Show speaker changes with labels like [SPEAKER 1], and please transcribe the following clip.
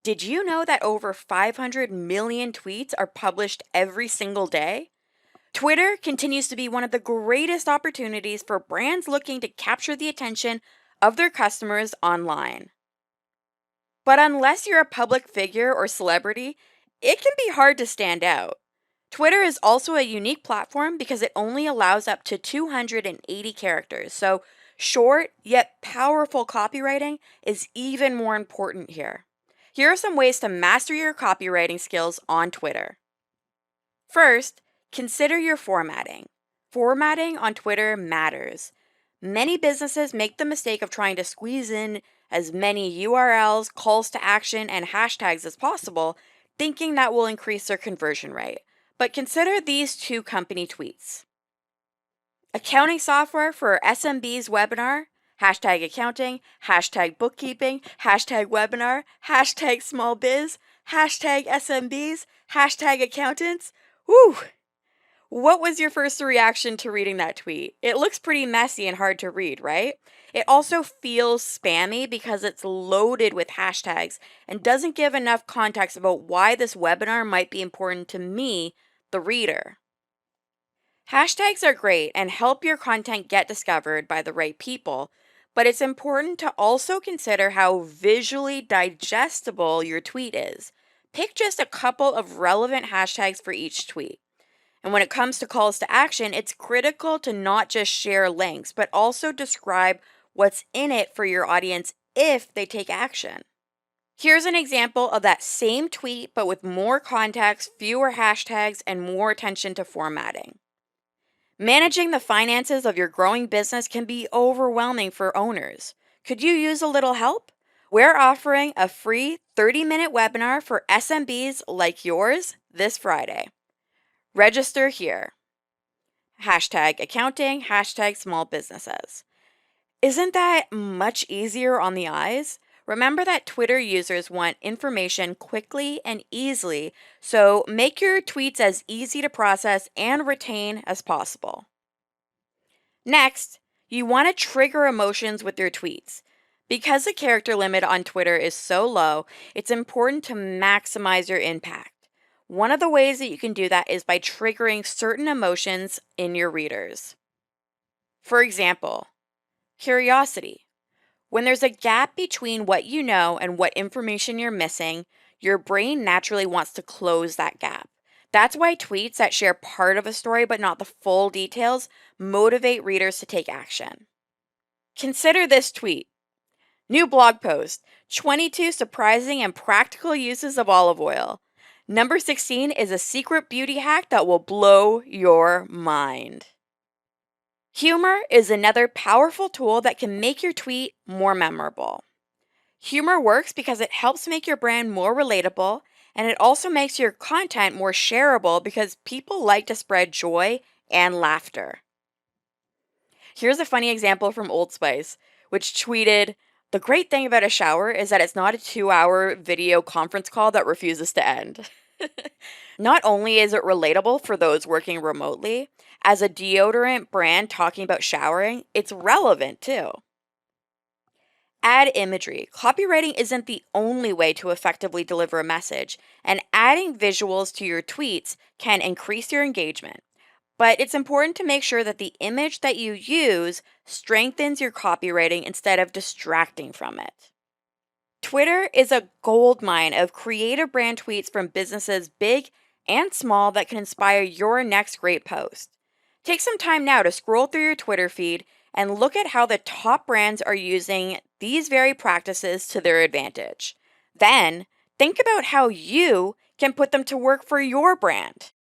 [SPEAKER 1] Did you know that over 500 million tweets are published every single day? Twitter continues to be one of the greatest opportunities for brands looking to capture the attention of their customers online. But unless you're a public figure or celebrity, it can be hard to stand out. Twitter is also a unique platform because it only allows up to 280 characters, so short yet powerful copywriting is even more important here. Here are some ways to master your copywriting skills on Twitter. First, consider your formatting. Formatting on Twitter matters. Many businesses make the mistake of trying to squeeze in as many URLs, calls to action, and hashtags as possible, thinking that will increase their conversion rate. But consider these two company tweets. Accounting software for SMB's webinar, hashtag accounting, hashtag bookkeeping, hashtag webinar, hashtag small biz, hashtag SMBs, hashtag accountants. Whew! What was your first reaction to reading that tweet? It looks pretty messy and hard to read, right? It also feels spammy because it's loaded with hashtags and doesn't give enough context about why this webinar might be important to me, the reader. Hashtags are great and help your content get discovered by the right people, but it's important to also consider how visually digestible your tweet is. Pick just a couple of relevant hashtags for each tweet. And when it comes to calls to action, it's critical to not just share links, but also describe what's in it for your audience if they take action. Here's an example of that same tweet, but with more context, fewer hashtags, and more attention to formatting. Managing the finances of your growing business can be overwhelming for owners. Could you use a little help? We're offering a free 30-minute webinar for SMBs like yours this Friday. Register here. Hashtag accounting, hashtag small businesses. Isn't that much easier on the eyes? Remember that Twitter users want information quickly and easily, so make your tweets as easy to process and retain as possible. Next, you want to trigger emotions with your tweets. Because the character limit on Twitter is so low, it's important to maximize your impact. One of the ways that you can do that is by triggering certain emotions in your readers. For example, curiosity. When there's a gap between what you know and what information you're missing, your brain naturally wants to close that gap. That's why tweets that share part of a story but not the full details motivate readers to take action. Consider this tweet. New blog post, 22 surprising and practical uses of olive oil. Number 16 is a secret beauty hack that will blow your mind. Humor is another powerful tool that can make your tweet more memorable. Humor works because it helps make your brand more relatable, and it also makes your content more shareable because people like to spread joy and laughter. Here's a funny example from Old Spice, which tweeted, "The great thing about a shower is that it's not a 2-hour video conference call that refuses to end." Not only is it relatable for those working remotely, as a deodorant brand talking about showering, it's relevant too. Add imagery. Copywriting isn't the only way to effectively deliver a message, and adding visuals to your tweets can increase your engagement. But it's important to make sure that the image that you use strengthens your copywriting instead of distracting from it. Twitter is a goldmine of creative brand tweets from businesses big and small that can inspire your next great post. Take some time now to scroll through your Twitter feed and look at how the top brands are using these very practices to their advantage. Then, think about how you can put them to work for your brand.